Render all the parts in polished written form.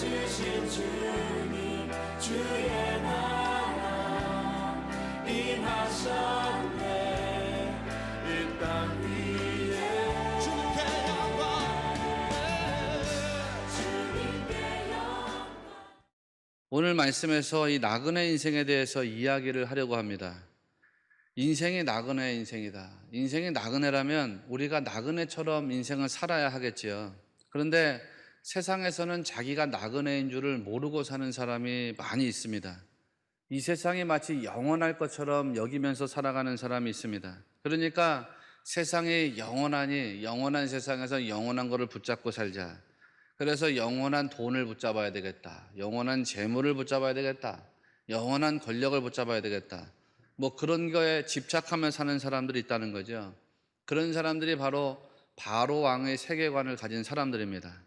주신 주님 주의 나라 임하셨네. 이 땅 위에 주님께 영광. 오늘 말씀에서 이 나그네 인생에 대해서 이야기를 하려고 합니다. 인생이 나그네 인생이다. 인생이 나그네라면 우리가 나그네처럼 인생을 살아야 하겠지요. 그런데 세상에서는 자기가 나그네인 줄을 모르고 사는 사람이 많이 있습니다. 이 세상이 마치 영원할 것처럼 여기면서 살아가는 사람이 있습니다. 그러니까 세상이 영원하니 영원한 세상에서 영원한 것을 붙잡고 살자. 그래서 영원한 돈을 붙잡아야 되겠다. 영원한 재물을 붙잡아야 되겠다. 영원한 권력을 붙잡아야 되겠다. 뭐 그런 거에 집착하며 사는 사람들이 있다는 거죠. 그런 사람들이 바로 바로 왕의 세계관을 가진 사람들입니다.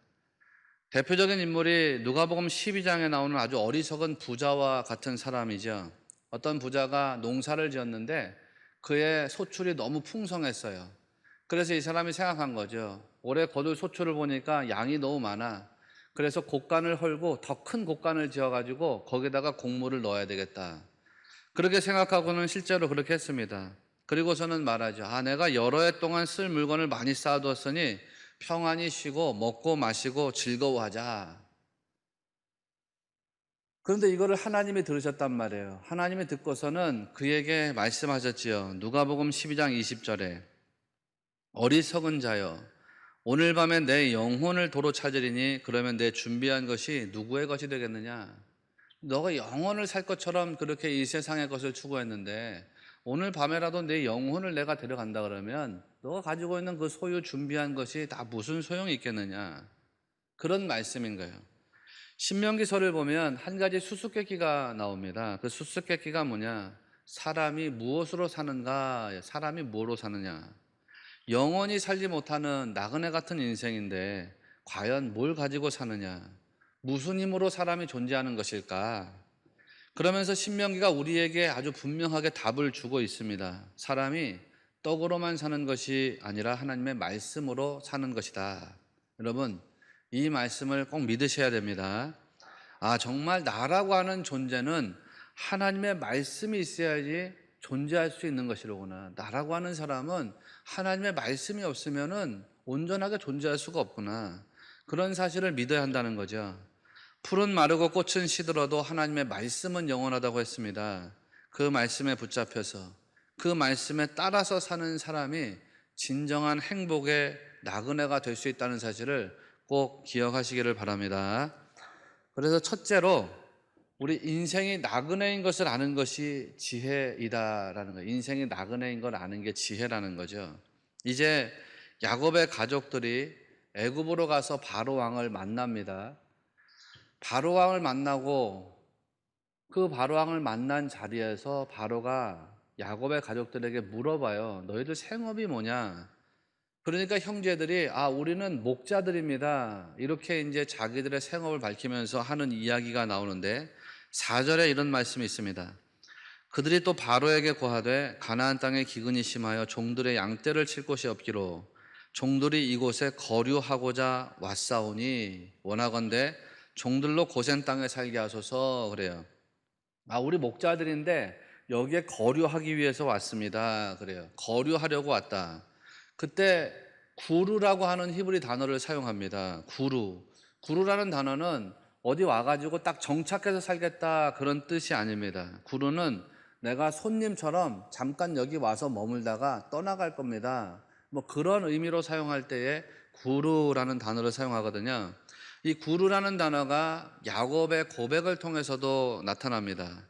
대표적인 인물이 누가복음 12장에 나오는 아주 어리석은 부자와 같은 사람이죠. 어떤 부자가 농사를 지었는데 그의 소출이 너무 풍성했어요. 그래서 이 사람이 생각한 거죠. 올해 거둘 소출을 보니까 양이 너무 많아. 그래서 곡간을 헐고 더 큰 곡간을 지어가지고 거기다가 곡물을 넣어야 되겠다. 그렇게 생각하고는 실제로 그렇게 했습니다. 그리고서는 말하죠. 내가 여러 해 동안 쓸 물건을 많이 쌓아두었으니 평안히 쉬고 먹고 마시고 즐거워하자. 그런데 이거를 하나님이 들으셨단 말이에요. 하나님이 듣고서는 그에게 말씀하셨지요. 누가복음 12장 20절에 어리석은 자여 오늘 밤에 내 영혼을 도로 찾으리니 그러면 내 준비한 것이 누구의 것이 되겠느냐. 너가 영혼을 살 것처럼 그렇게 이 세상의 것을 추구했는데 오늘 밤에라도 내 영혼을 내가 데려간다 그러면 너가 가지고 있는 그 소유 준비한 것이 다 무슨 소용이 있겠느냐. 그런 말씀인 거예요. 신명기서를 보면 한 가지 수수께끼가 나옵니다. 그 수수께끼가 뭐냐? 사람이 무엇으로 사는가? 사람이 뭐로 사느냐? 영원히 살지 못하는 나그네 같은 인생인데 과연 뭘 가지고 사느냐? 무슨 힘으로 사람이 존재하는 것일까? 그러면서 신명기가 우리에게 아주 분명하게 답을 주고 있습니다. 사람이 떡으로만 사는 것이 아니라 하나님의 말씀으로 사는 것이다. 여러분, 이 말씀을 꼭 믿으셔야 됩니다. 정말 나라고 하는 존재는 하나님의 말씀이 있어야지 존재할 수 있는 것이로구나. 나라고 하는 사람은 하나님의 말씀이 없으면은 온전하게 존재할 수가 없구나. 그런 사실을 믿어야 한다는 거죠. 풀은 마르고 꽃은 시들어도 하나님의 말씀은 영원하다고 했습니다. 그 말씀에 붙잡혀서 그 말씀에 따라서 사는 사람이 진정한 행복의 나그네가 될 수 있다는 사실을 꼭 기억하시기를 바랍니다. 그래서 첫째로 우리 인생이 나그네인 것을 아는 것이 지혜이다라는 거예요. 인생이 나그네인 걸 아는 게 지혜라는 거죠. 이제 야곱의 가족들이 애굽으로 가서 바로 왕을 만납니다. 바로 왕을 만나고 그 바로 왕을 만난 자리에서 바로가 야곱의 가족들에게 물어봐요. 너희들 생업이 뭐냐? 그러니까 형제들이 우리는 목자들입니다. 이렇게 이제 자기들의 생업을 밝히면서 하는 이야기가 나오는데 4절에 이런 말씀이 있습니다. 그들이 또 바로에게 고하되 가나안 땅에 기근이 심하여 종들의 양떼를 칠 곳이 없기로 종들이 이곳에 거류하고자 왔사오니 원하건대 종들로 고센 땅에 살게 하소서. 그래요. 우리 목자들인데 여기에 거류하기 위해서 왔습니다. 그래요. 거류하려고 왔다. 그때 구루라고 하는 히브리 단어를 사용합니다. 구루라는 단어는 어디 와가지고 딱 정착해서 살겠다 그런 뜻이 아닙니다. 구루는 내가 손님처럼 잠깐 여기 와서 머물다가 떠나갈 겁니다. 뭐 그런 의미로 사용할 때에 구루라는 단어를 사용하거든요. 이 구루라는 단어가 야곱의 고백을 통해서도 나타납니다.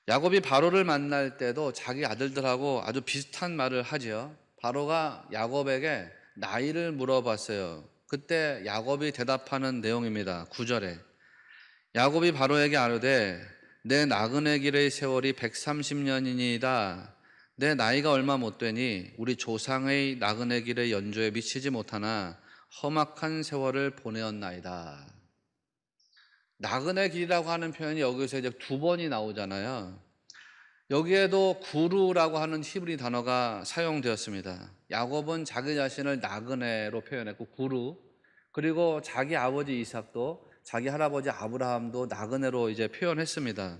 야곱이 바로를 만날 때도 자기 아들들하고 아주 비슷한 말을 하지요. 바로가 야곱에게 나이를 물어봤어요. 그때 야곱이 대답하는 내용입니다. 9절에 야곱이 바로에게 아뢰되 내 나그네 길의 세월이 130년이니이다. 내 나이가 얼마 못 되니 우리 조상의 나그네 길의 연조에 미치지 못하나 험악한 세월을 보내었나이다. 나그네 길이라고 하는 표현이 여기서 이제 두 번이 나오잖아요. 여기에도 구루라고 하는 히브리 단어가 사용되었습니다. 야곱은 자기 자신을 나그네로 표현했고 구루, 그리고 자기 아버지 이삭도 자기 할아버지 아브라함도 나그네로 이제 표현했습니다.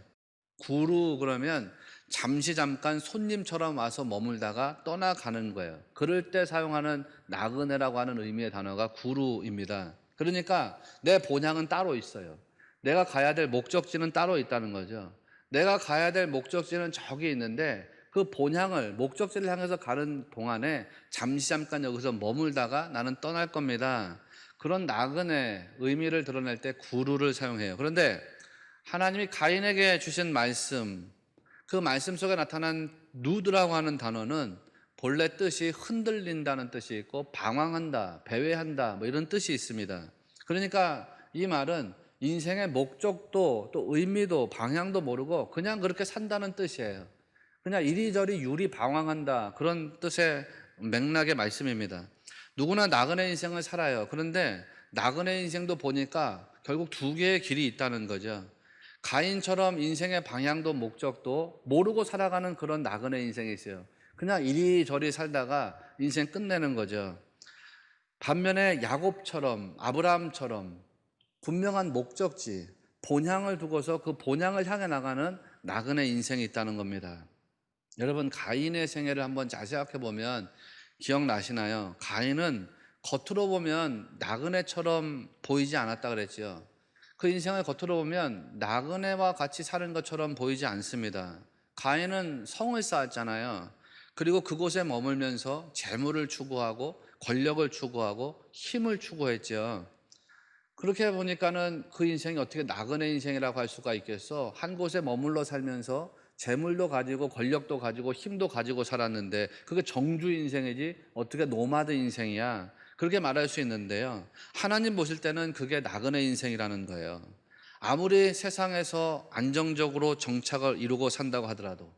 구루 그러면 잠시 잠깐 손님처럼 와서 머물다가 떠나가는 거예요. 그럴 때 사용하는 나그네라고 하는 의미의 단어가 구루입니다. 그러니까 내 본향은 따로 있어요. 내가 가야 될 목적지는 따로 있다는 거죠. 내가 가야 될 목적지는 저기 있는데 그 본향을 목적지를 향해서 가는 동안에 잠시 잠깐 여기서 머물다가 나는 떠날 겁니다. 그런 나그네 의미를 드러낼 때 구루를 사용해요. 그런데 하나님이 가인에게 주신 말씀, 그 말씀 속에 나타난 누드라고 하는 단어는 본래 뜻이 흔들린다는 뜻이 있고 방황한다, 배회한다 뭐 이런 뜻이 있습니다. 그러니까 이 말은 인생의 목적도 또 의미도 방향도 모르고 그냥 그렇게 산다는 뜻이에요. 그냥 이리저리 유리방황한다 그런 뜻의 맥락의 말씀입니다. 누구나 나그네 인생을 살아요. 그런데 나그네 인생도 보니까 결국 두 개의 길이 있다는 거죠. 가인처럼 인생의 방향도 목적도 모르고 살아가는 그런 나그네 인생이 있어요. 그냥 이리저리 살다가 인생 끝내는 거죠. 반면에 야곱처럼 아브라함처럼 분명한 목적지, 본향을 두고서 그 본향을 향해 나가는 나그네 인생이 있다는 겁니다. 여러분 가인의 생애를 한번 자세하게 보면 기억나시나요? 가인은 겉으로 보면 나그네처럼 보이지 않았다 그랬죠. 그 인생을 겉으로 보면 나그네와 같이 사는 것처럼 보이지 않습니다. 가인은 성을 쌓았잖아요. 그리고 그곳에 머물면서 재물을 추구하고 권력을 추구하고 힘을 추구했죠. 그렇게 보니까는 그 인생이 어떻게 나그네 인생이라고 할 수가 있겠어? 한 곳에 머물러 살면서 재물도 가지고 권력도 가지고 힘도 가지고 살았는데 그게 정주 인생이지 어떻게 노마드 인생이야? 그렇게 말할 수 있는데요. 하나님 보실 때는 그게 나그네 인생이라는 거예요. 아무리 세상에서 안정적으로 정착을 이루고 산다고 하더라도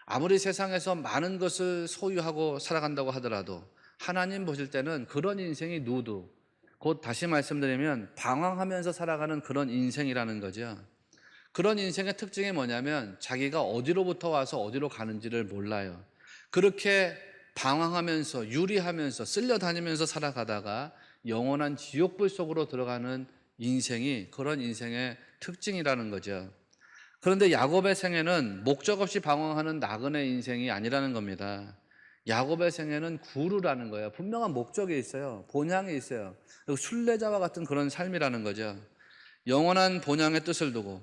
아무리 세상에서 많은 것을 소유하고 살아간다고 하더라도 하나님 보실 때는 그런 인생이 누드, 곧 다시 말씀드리면 방황하면서 살아가는 그런 인생이라는 거죠. 그런 인생의 특징이 뭐냐면 자기가 어디로부터 와서 어디로 가는지를 몰라요. 그렇게 방황하면서 유리하면서 쓸려다니면서 살아가다가 영원한 지옥불 속으로 들어가는 인생이 그런 인생의 특징이라는 거죠. 그런데 야곱의 생애는 목적 없이 방황하는 나그네 인생이 아니라는 겁니다. 야곱의 생애는 구루라는 거예요. 분명한 목적이 있어요. 본향이 있어요. 순례자와 같은 그런 삶이라는 거죠. 영원한 본향의 뜻을 두고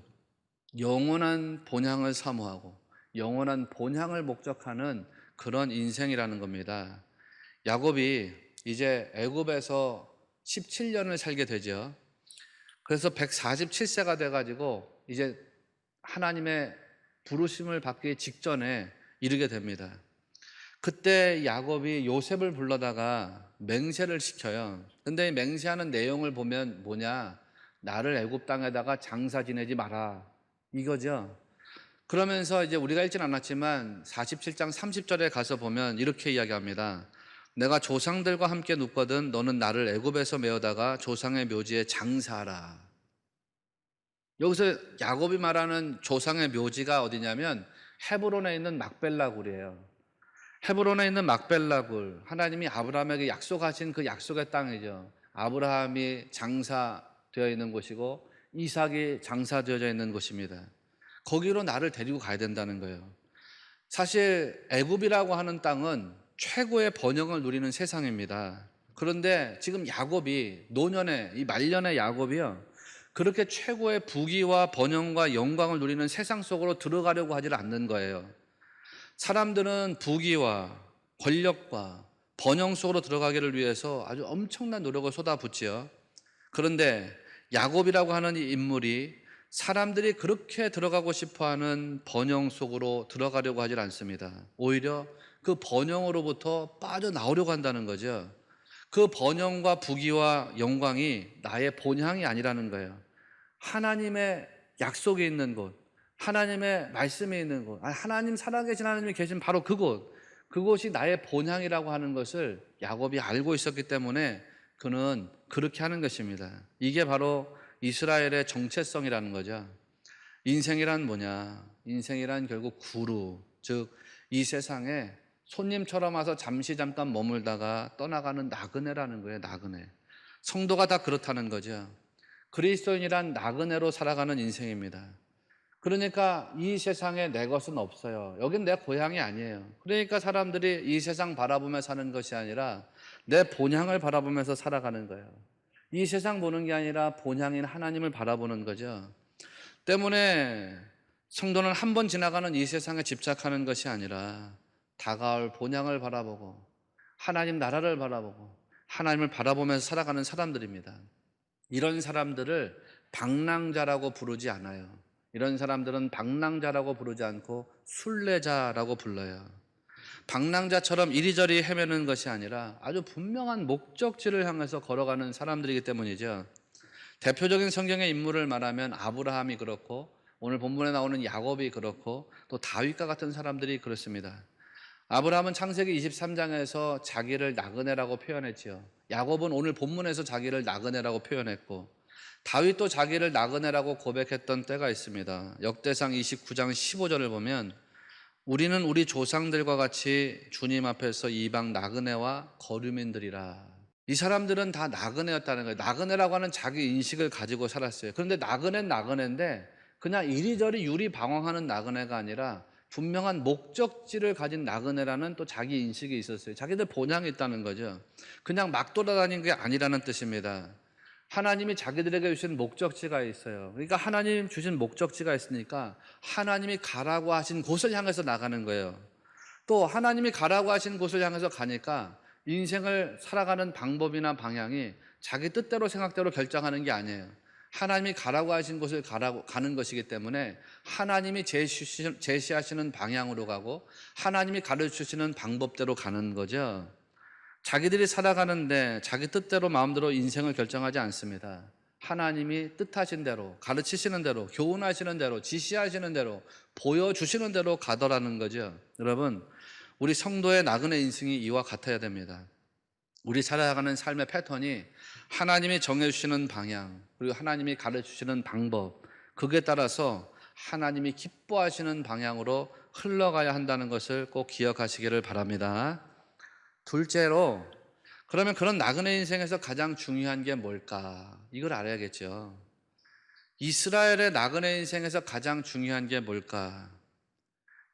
영원한 본향을 사모하고 영원한 본향을 목적하는 그런 인생이라는 겁니다. 야곱이 이제 애굽에서 17년을 살게 되죠. 그래서 147세가 돼가지고 이제 하나님의 부르심을 받기 직전에 이르게 됩니다. 그때 야곱이 요셉을 불러다가 맹세를 시켜요. 근데 이 맹세하는 내용을 보면 뭐냐? 나를 애굽 땅에다가 장사 지내지 마라. 이거죠. 그러면서 이제 우리가 읽진 않았지만 47장 30절에 가서 보면 이렇게 이야기합니다. 내가 조상들과 함께 눕거든 너는 나를 애굽에서 메어다가 조상의 묘지에 장사하라. 여기서 야곱이 말하는 조상의 묘지가 어디냐면 헤브론에 있는 막벨라 굴이에요. 헤브론에 있는 막벨라 굴, 하나님이 아브라함에게 약속하신 그 약속의 땅이죠. 아브라함이 장사되어 있는 곳이고 이삭이 장사되어져 있는 곳입니다. 거기로 나를 데리고 가야 된다는 거예요. 사실 애굽이라고 하는 땅은 최고의 번영을 누리는 세상입니다. 그런데 지금 야곱이 노년의 이 말년의 야곱이요, 그렇게 최고의 부귀와 번영과 영광을 누리는 세상 속으로 들어가려고 하지 않는 거예요. 사람들은 부귀와 권력과 번영 속으로 들어가기를 위해서 아주 엄청난 노력을 쏟아붓지요. 그런데 야곱이라고 하는 이 인물이 사람들이 그렇게 들어가고 싶어하는 번영 속으로 들어가려고 하질 않습니다. 오히려 그 번영으로부터 빠져나오려고 한다는 거죠. 그 번영과 부귀와 영광이 나의 본향이 아니라는 거예요. 하나님의 약속이 있는 곳, 하나님의 말씀이 있는 곳, 하나님 살아계신 하나님이 계신 바로 그곳, 그곳이 나의 본향이라고 하는 것을 야곱이 알고 있었기 때문에 그는 그렇게 하는 것입니다. 이게 바로 이스라엘의 정체성이라는 거죠. 인생이란 뭐냐? 인생이란 결국 구루, 즉 이 세상에 손님처럼 와서 잠시 잠깐 머물다가 떠나가는 나그네라는 거예요. 나그네. 성도가 다 그렇다는 거죠. 그리스도인이란 나그네로 살아가는 인생입니다. 그러니까 이 세상에 내 것은 없어요. 여긴 내 고향이 아니에요. 그러니까 사람들이 이 세상 바라보며 사는 것이 아니라 내 본향을 바라보면서 살아가는 거예요. 이 세상 보는 게 아니라 본향인 하나님을 바라보는 거죠. 때문에 성도는 한 번 지나가는 이 세상에 집착하는 것이 아니라 다가올 본향을 바라보고 하나님 나라를 바라보고 하나님을 바라보면서 살아가는 사람들입니다. 이런 사람들을 방랑자라고 부르지 않아요. 이런 사람들은 방랑자라고 부르지 않고 순례자라고 불러요. 방랑자처럼 이리저리 헤매는 것이 아니라 아주 분명한 목적지를 향해서 걸어가는 사람들이기 때문이죠. 대표적인 성경의 인물을 말하면 아브라함이 그렇고 오늘 본문에 나오는 야곱이 그렇고 또 다윗과 같은 사람들이 그렇습니다. 아브라함은 창세기 23장에서 자기를 나그네라고 표현했지요. 야곱은 오늘 본문에서 자기를 나그네라고 표현했고 다윗도 자기를 나그네라고 고백했던 때가 있습니다. 역대상 29장 15절을 보면 우리는 우리 조상들과 같이 주님 앞에서 이방 나그네와 거류민들이라. 이 사람들은 다 나그네였다는 거예요. 나그네라고 하는 자기 인식을 가지고 살았어요. 그런데 나그네는 나그네인데 그냥 이리저리 유리방황하는 나그네가 아니라 분명한 목적지를 가진 나그네라는 또 자기 인식이 있었어요. 자기들 본향이 있다는 거죠. 그냥 막 돌아다니는 게 아니라는 뜻입니다. 하나님이 자기들에게 주신 목적지가 있어요. 그러니까 하나님 주신 목적지가 있으니까 하나님이 가라고 하신 곳을 향해서 나가는 거예요. 또 하나님이 가라고 하신 곳을 향해서 가니까 인생을 살아가는 방법이나 방향이 자기 뜻대로 생각대로 결정하는 게 아니에요. 하나님이 가라고 하신 곳을 가는 것이기 때문에 하나님이 제시하시는 방향으로 가고 하나님이 가르치시는 방법대로 가는 거죠. 자기들이 살아가는데 자기 뜻대로 마음대로 인생을 결정하지 않습니다. 하나님이 뜻하신 대로, 가르치시는 대로, 교훈하시는 대로, 지시하시는 대로, 보여주시는 대로 가더라는 거죠. 여러분, 우리 성도의 나그네 인생이 이와 같아야 됩니다. 우리 살아가는 삶의 패턴이 하나님이 정해주시는 방향, 그리고 하나님이 가르치시는 방법, 그에 따라서 하나님이 기뻐하시는 방향으로 흘러가야 한다는 것을 꼭 기억하시기를 바랍니다. 둘째로, 그러면 그런 나그네 인생에서 가장 중요한 게 뭘까? 이걸 알아야겠죠. 이스라엘의 나그네 인생에서 가장 중요한 게 뭘까?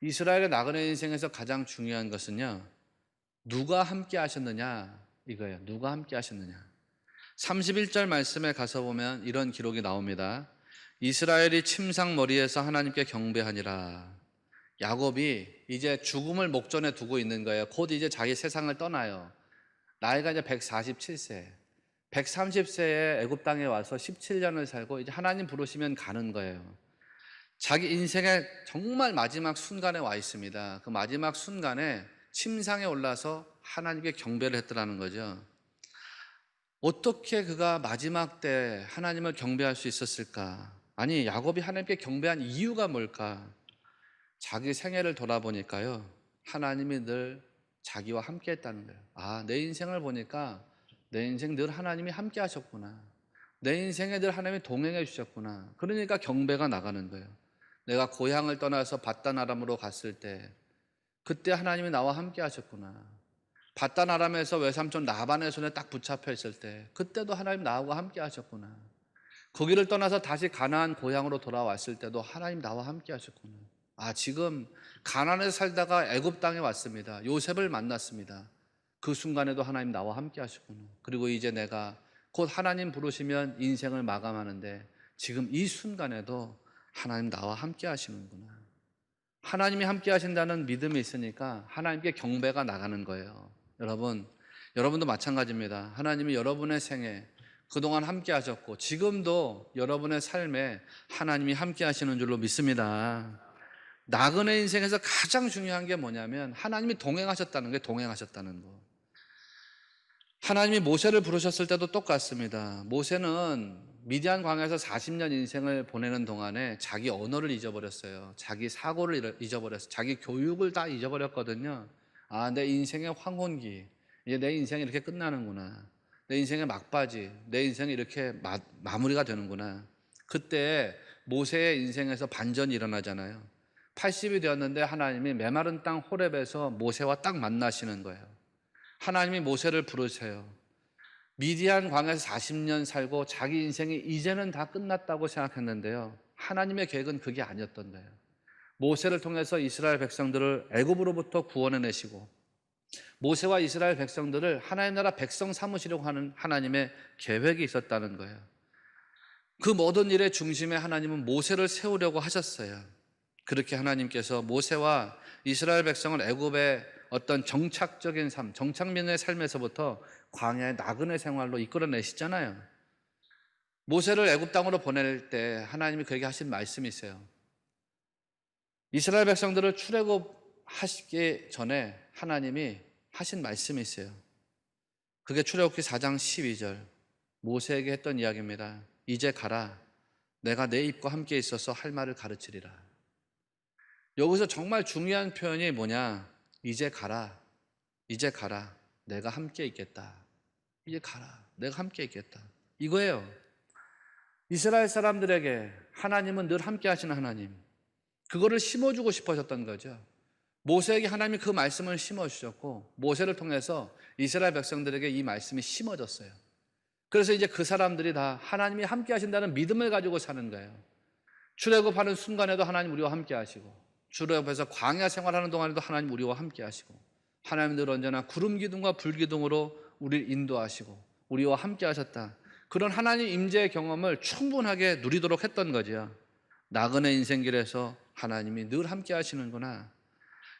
이스라엘의 나그네 인생에서 가장 중요한 것은요, 누가 함께 하셨느냐 이거예요. 누가 함께 하셨느냐. 31절 말씀에 가서 보면 이런 기록이 나옵니다. 이스라엘이 침상머리에서 하나님께 경배하니라. 야곱이 이제 죽음을 목전에 두고 있는 거예요. 곧 이제 자기 세상을 떠나요. 나이가 이제 147세, 130세에 애굽 땅에 와서 17년을 살고 이제 하나님 부르시면 가는 거예요. 자기 인생의 정말 마지막 순간에 와 있습니다. 그 마지막 순간에 침상에 올라서 하나님께 경배를 했더라는 거죠. 어떻게 그가 마지막 때 하나님을 경배할 수 있었을까? 아니, 야곱이 하나님께 경배한 이유가 뭘까? 자기 생애를 돌아보니까요, 하나님이 늘 자기와 함께 했다는 거예요. 아, 내 인생을 보니까 내 인생 늘 하나님이 함께 하셨구나. 내 인생에 늘 하나님이 동행해 주셨구나. 그러니까 경배가 나가는 거예요. 내가 고향을 떠나서 밧단 아람으로 갔을 때 그때 하나님이 나와 함께 하셨구나. 밧단 아람에서 외삼촌 라반의 손에 딱 붙잡혀 있을 때 그때도 하나님 나와 함께 하셨구나. 거기를 떠나서 다시 가나안 고향으로 돌아왔을 때도 하나님 나와 함께 하셨구나. 아, 지금 가나안에 살다가 애굽 땅에 왔습니다. 요셉을 만났습니다. 그 순간에도 하나님 나와 함께 하셨구나. 그리고 이제 내가 곧 하나님 부르시면 인생을 마감하는데 지금 이 순간에도 하나님 나와 함께 하시는구나. 하나님이 함께 하신다는 믿음이 있으니까 하나님께 경배가 나가는 거예요. 여러분도 마찬가지입니다. 하나님이 여러분의 생에 그동안 함께 하셨고 지금도 여러분의 삶에 하나님이 함께 하시는 줄로 믿습니다. 나그네 인생에서 가장 중요한 게 뭐냐면 하나님이 동행하셨다는 게 동행하셨다는 거. 하나님이 모세를 부르셨을 때도 똑같습니다. 모세는 미디안 광야에서 40년 인생을 보내는 동안에 자기 언어를 잊어버렸어요. 자기 사고를 잊어버렸어요. 자기 교육을 다 잊어버렸거든요. 아, 내 인생의 황혼기, 이제 내 인생이 이렇게 끝나는구나. 내 인생의 막바지, 내 인생이 이렇게 마무리가 되는구나. 그때 모세의 인생에서 반전이 일어나잖아요. 80이 되었는데 하나님이 메마른 땅 호렙에서 모세와 딱 만나시는 거예요. 하나님이 모세를 부르세요. 미디안 광야에서 40년 살고 자기 인생이 이제는 다 끝났다고 생각했는데요. 하나님의 계획은 그게 아니었던 거예요. 모세를 통해서 이스라엘 백성들을 애굽으로부터 구원해 내시고 모세와 이스라엘 백성들을 하나님 나라 백성 삼으시려고 하는 하나님의 계획이 있었다는 거예요. 그 모든 일의 중심에 하나님은 모세를 세우려고 하셨어요. 그렇게 하나님께서 모세와 이스라엘 백성을 애굽의 어떤 정착적인 삶, 정착민의 삶에서부터 광야의 나그네 생활로 이끌어내시잖아요. 모세를 애굽 땅으로 보낼 때 하나님이 그에게 하신 말씀이 있어요. 이스라엘 백성들을 출애굽하시기 전에 하나님이 하신 말씀이 있어요. 그게 출애굽기 4장 12절 모세에게 했던 이야기입니다. 이제 가라. 내가 내 입과 함께 있어서 할 말을 가르치리라. 여기서 정말 중요한 표현이 뭐냐? 이제 가라. 이제 가라. 내가 함께 있겠다. 이제 가라. 내가 함께 있겠다. 이거예요. 이스라엘 사람들에게 하나님은 늘 함께 하시는 하나님. 그거를 심어주고 싶으셨던 거죠. 모세에게 하나님이 그 말씀을 심어주셨고 모세를 통해서 이스라엘 백성들에게 이 말씀이 심어졌어요. 그래서 이제 그 사람들이 다 하나님이 함께 하신다는 믿음을 가지고 사는 거예요. 출애굽하는 순간에도 하나님 우리와 함께 하시고 출애굽해서 광야 생활하는 동안에도 하나님 우리와 함께 하시고 하나님 늘 언제나 구름 기둥과 불 기둥으로 우리를 인도하시고 우리와 함께 하셨다. 그런 하나님 임재의 경험을 충분하게 누리도록 했던 거죠. 나그네 인생길에서 하나님이 늘 함께 하시는구나.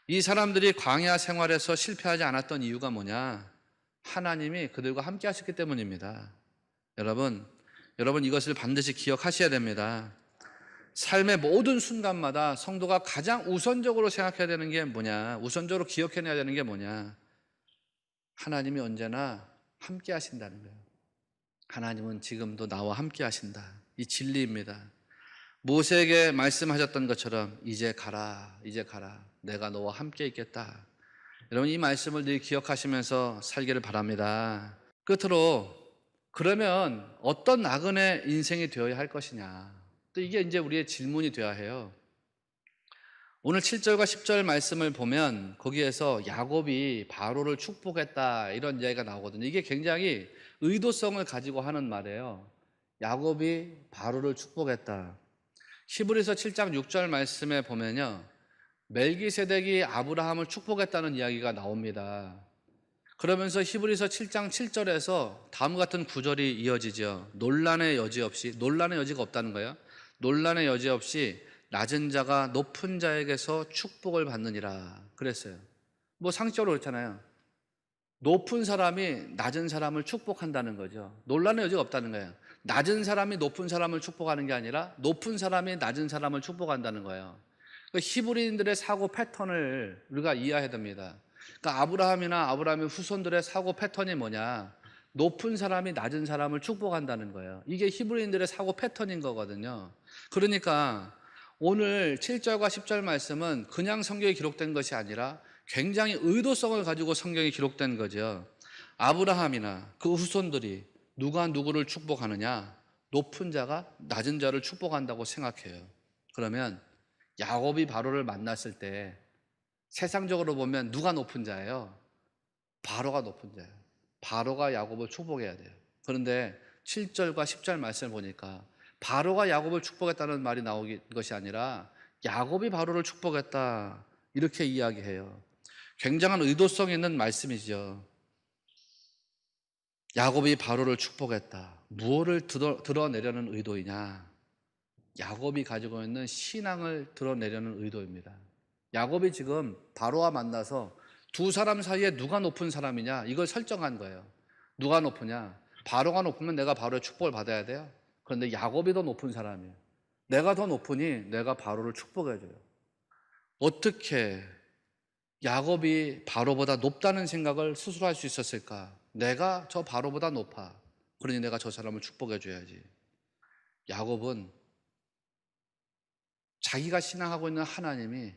이 사람들이 광야 생활에서 실패하지 않았던 이유가 뭐냐? 하나님이 그들과 함께 하셨기 때문입니다. 여러분 이것을 반드시 기억하셔야 됩니다. 삶의 모든 순간마다 성도가 가장 우선적으로 생각해야 되는 게 뭐냐? 우선적으로 기억해내야 되는 게 뭐냐? 하나님이 언제나 함께 하신다는 거예요. 하나님은 지금도 나와 함께 하신다. 이 진리입니다. 모세에게 말씀하셨던 것처럼 이제 가라, 이제 가라. 내가 너와 함께 있겠다. 여러분 이 말씀을 늘 기억하시면서 살기를 바랍니다. 끝으로 그러면 어떤 나그네 인생이 되어야 할 것이냐? 또 이게 이제 우리의 질문이 되어야 해요. 오늘 7절과 10절 말씀을 보면 거기에서 야곱이 바로를 축복했다 이런 이야기가 나오거든요. 이게 굉장히 의도성을 가지고 하는 말이에요. 야곱이 바로를 축복했다. 히브리서 7장 6절 말씀에 보면요. 멜기세덱이 아브라함을 축복했다는 이야기가 나옵니다. 그러면서 히브리서 7장 7절에서 다음과 같은 구절이 이어지죠. 논란의 여지가 없다는 거예요. 논란의 여지 없이 낮은 자가 높은 자에게서 축복을 받느니라 그랬어요. 뭐 상식적으로 그렇잖아요. 높은 사람이 낮은 사람을 축복한다는 거죠. 논란의 여지가 없다는 거예요. 낮은 사람이 높은 사람을 축복하는 게 아니라 높은 사람이 낮은 사람을 축복한다는 거예요. 히브리인들의 사고 패턴을 우리가 이해해야 됩니다. 그러니까 아브라함의 후손들의 사고 패턴이 뭐냐? 높은 사람이 낮은 사람을 축복한다는 거예요. 이게 히브리인들의 사고 패턴인 거거든요. 그러니까 오늘 7절과 10절 말씀은 그냥 성경에 기록된 것이 아니라 굉장히 의도성을 가지고 성경에 기록된 거죠. 아브라함이나 그 후손들이 누가 누구를 축복하느냐? 높은 자가 낮은 자를 축복한다고 생각해요. 그러면 야곱이 바로를 만났을 때 세상적으로 보면 누가 높은 자예요? 바로가 높은 자예요. 바로가 야곱을 축복해야 돼요. 그런데 7절과 10절 말씀을 보니까 바로가 야곱을 축복했다는 말이 나오는 것이 아니라 야곱이 바로를 축복했다 이렇게 이야기해요. 굉장한 의도성 있는 말씀이죠. 야곱이 바로를 축복했다. 무엇을 드러내려는 의도이냐? 야곱이 가지고 있는 신앙을 드러내려는 의도입니다. 야곱이 지금 바로와 만나서 두 사람 사이에 누가 높은 사람이냐 이걸 설정한 거예요. 누가 높으냐? 바로가 높으면 내가 바로의 축복을 받아야 돼요. 그런데 야곱이 더 높은 사람이에요. 내가 더 높으니 내가 바로를 축복해줘요. 어떻게 야곱이 바로보다 높다는 생각을 스스로 할 수 있었을까? 내가 저 바로보다 높아. 그러니 내가 저 사람을 축복해줘야지. 야곱은 자기가 신앙하고 있는 하나님이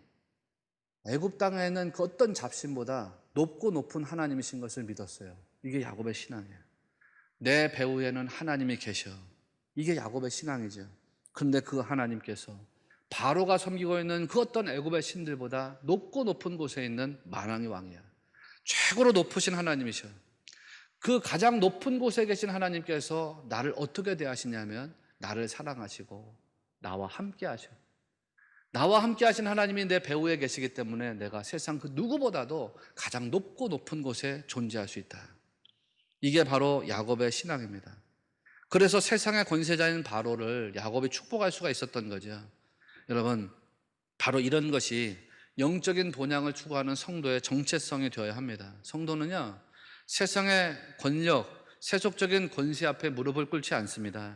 애굽 땅에 있는 그 어떤 잡신보다 높고 높은 하나님이신 것을 믿었어요. 이게 야곱의 신앙이에요. 내 배후에는 하나님이 계셔. 이게 야곱의 신앙이죠. 그런데 그 하나님께서 바로가 섬기고 있는 그 어떤 애굽의 신들보다 높고 높은 곳에 있는 만왕의 왕이야. 최고로 높으신 하나님이셔. 그 가장 높은 곳에 계신 하나님께서 나를 어떻게 대하시냐면 나를 사랑하시고 나와 함께 하셔. 나와 함께 하신 하나님이 내 배후에 계시기 때문에 내가 세상 그 누구보다도 가장 높고 높은 곳에 존재할 수 있다. 이게 바로 야곱의 신앙입니다. 그래서 세상의 권세자인 바로를 야곱이 축복할 수가 있었던 거죠. 여러분, 바로 이런 것이 영적인 본향을 추구하는 성도의 정체성이 되어야 합니다. 성도는요, 세상의 권력, 세속적인 권세 앞에 무릎을 꿇지 않습니다.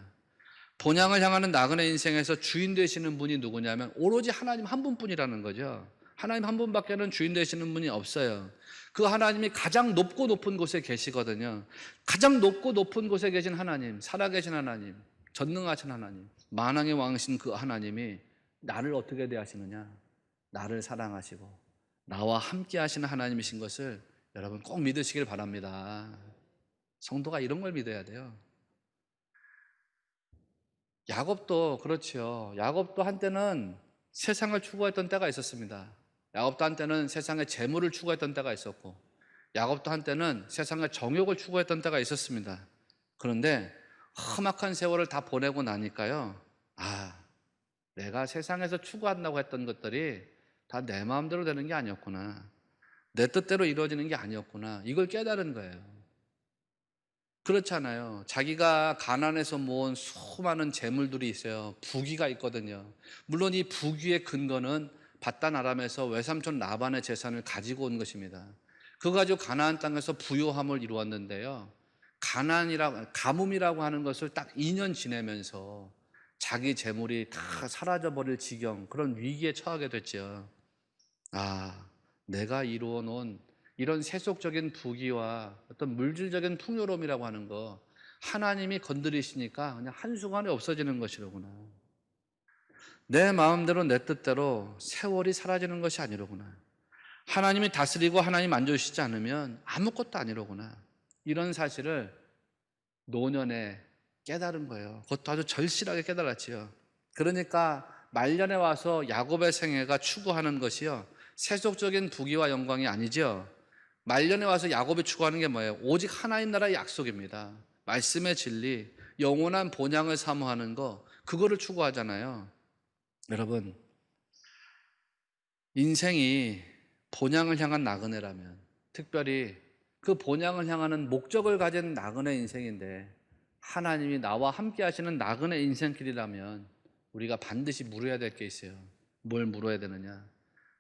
본향을 향하는 나그네 인생에서 주인 되시는 분이 누구냐면 오로지 하나님 한 분뿐이라는 거죠. 하나님 한 분밖에는 주인 되시는 분이 없어요. 그 하나님이 가장 높고 높은 곳에 계시거든요. 가장 높고 높은 곳에 계신 하나님, 살아계신 하나님, 전능하신 하나님, 만왕의 왕이신 그 하나님이 나를 어떻게 대하시느냐? 나를 사랑하시고 나와 함께 하시는 하나님이신 것을 여러분 꼭 믿으시길 바랍니다. 성도가 이런 걸 믿어야 돼요. 야곱도 그렇죠. 야곱도 한때는 세상을 추구했던 때가 있었습니다. 야곱도 한때는 세상의 재물을 추구했던 때가 있었고, 야곱도 한때는 세상의 정욕을 추구했던 때가 있었습니다. 그런데 험악한 세월을 다 보내고 나니까요, 내가 세상에서 추구한다고 했던 것들이 다 내 마음대로 되는 게 아니었구나, 내 뜻대로 이루어지는 게 아니었구나, 이걸 깨달은 거예요. 그렇잖아요. 자기가 가난해서 모은 수많은 재물들이 있어요. 부귀가 있거든요. 물론 이 부귀의 근거는 바단 아람에서 외삼촌 라반의 재산을 가지고 온 것입니다. 그거 가지고 가나안 땅에서 부요함을 이루었는데요, 가뭄이라고 하는 것을 딱 2년 지내면서 자기 재물이 다 사라져버릴 지경, 그런 위기에 처하게 됐죠. 내가 이루어 놓은 이런 세속적인 부귀와 어떤 물질적인 풍요로움이라고 하는 거 하나님이 건드리시니까 그냥 한순간에 없어지는 것이로구나. 내 마음대로 내 뜻대로 세월이 사라지는 것이 아니로구나. 하나님이 다스리고 하나님 만져주시지 않으면 아무것도 아니로구나. 이런 사실을 노년에 깨달은 거예요. 그것도 아주 절실하게 깨달았지요. 그러니까 말년에 와서 야곱의 생애가 추구하는 것이요, 세속적인 부귀와 영광이 아니죠. 말년에 와서 야곱이 추구하는 게 뭐예요? 오직 하나님 나라의 약속입니다. 말씀의 진리, 영원한 본향을 사모하는 거, 그거를 추구하잖아요. 여러분, 인생이 본향을 향한 나그네라면, 특별히 그 본향을 향하는 목적을 가진 나그네 인생인데, 하나님이 나와 함께 하시는 나그네 인생길이라면 우리가 반드시 물어야 될 게 있어요. 뭘 물어야 되느냐?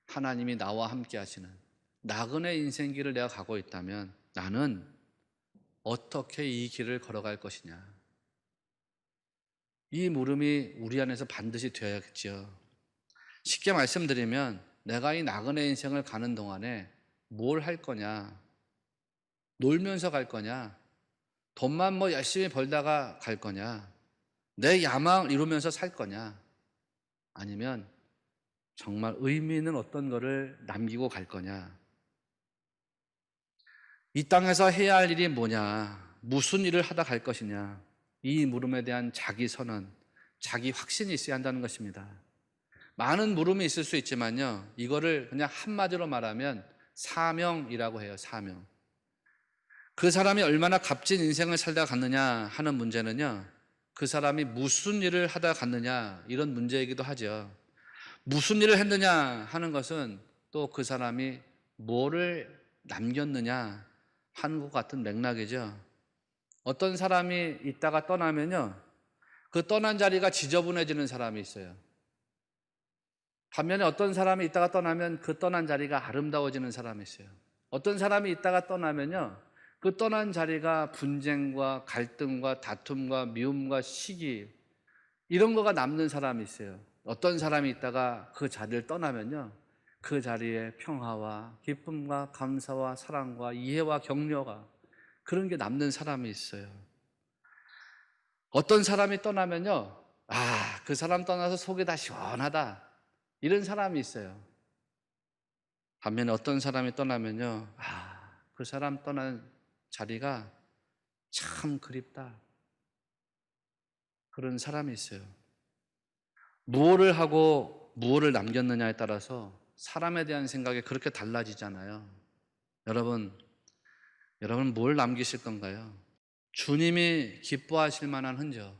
하나님이 나와 함께 하시는 나그네 인생길을 내가 가고 있다면 나는 어떻게 이 길을 걸어갈 것이냐? 이 물음이 우리 안에서 반드시 되어야겠죠. 쉽게 말씀드리면 내가 이 나그네 인생을 가는 동안에 뭘 할 거냐? 놀면서 갈 거냐? 돈만 열심히 벌다가 갈 거냐? 내 야망을 이루면서 살 거냐? 아니면 정말 의미 있는 어떤 거를 남기고 갈 거냐? 이 땅에서 해야 할 일이 뭐냐? 무슨 일을 하다 갈 것이냐? 이 물음에 대한 자기 선언, 자기 확신이 있어야 한다는 것입니다. 많은 물음이 있을 수 있지만요, 이거를 그냥 한마디로 말하면 사명이라고 해요. 사명. 그 사람이 얼마나 값진 인생을 살다 갔느냐 하는 문제는요, 그 사람이 무슨 일을 하다 갔느냐, 이런 문제이기도 하죠. 무슨 일을 했느냐 하는 것은 또 그 사람이 뭐를 남겼느냐 하는 것 같은 맥락이죠. 어떤 사람이 있다가 떠나면요, 그 떠난 자리가 지저분해지는 사람이 있어요. 반면에 어떤 사람이 있다가 떠나면 그 떠난 자리가 아름다워지는 사람이 있어요. 어떤 사람이 있다가 떠나면요, 그 떠난 자리가 분쟁과 갈등과 다툼과 미움과 시기, 이런 거가 남는 사람이 있어요. 어떤 사람이 있다가 그 자리를 떠나면요, 그 자리에 평화와 기쁨과 감사와 사랑과 이해와 격려가, 그런 게 남는 사람이 있어요. 어떤 사람이 떠나면요, 그 사람 떠나서 속이 다 시원하다, 이런 사람이 있어요. 반면에 어떤 사람이 떠나면요, 그 사람 떠난 자리가 참 그립다, 그런 사람이 있어요. 무엇을 하고 무엇을 남겼느냐에 따라서 사람에 대한 생각이 그렇게 달라지잖아요. 여러분, 여러분 뭘 남기실 건가요? 주님이 기뻐하실 만한 흔적,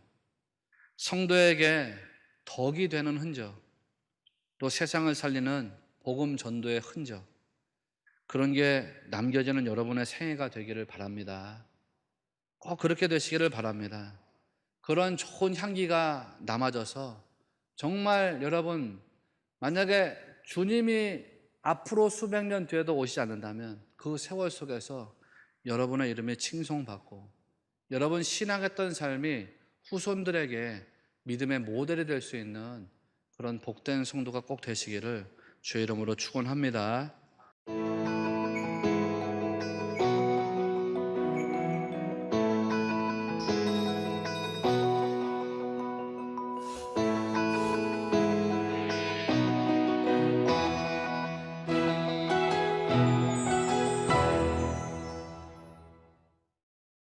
성도에게 덕이 되는 흔적, 또 세상을 살리는 복음 전도의 흔적, 그런 게 남겨지는 여러분의 생애가 되기를 바랍니다. 꼭 그렇게 되시기를 바랍니다. 그런 좋은 향기가 남아져서 정말 여러분, 만약에 주님이 앞으로 수백 년 뒤에도 오시지 않는다면 그 세월 속에서 여러분의 이름이 칭송받고 여러분 신앙했던 삶이 후손들에게 믿음의 모델이 될 수 있는 그런 복된 성도가 꼭 되시기를 주의 이름으로 축원합니다.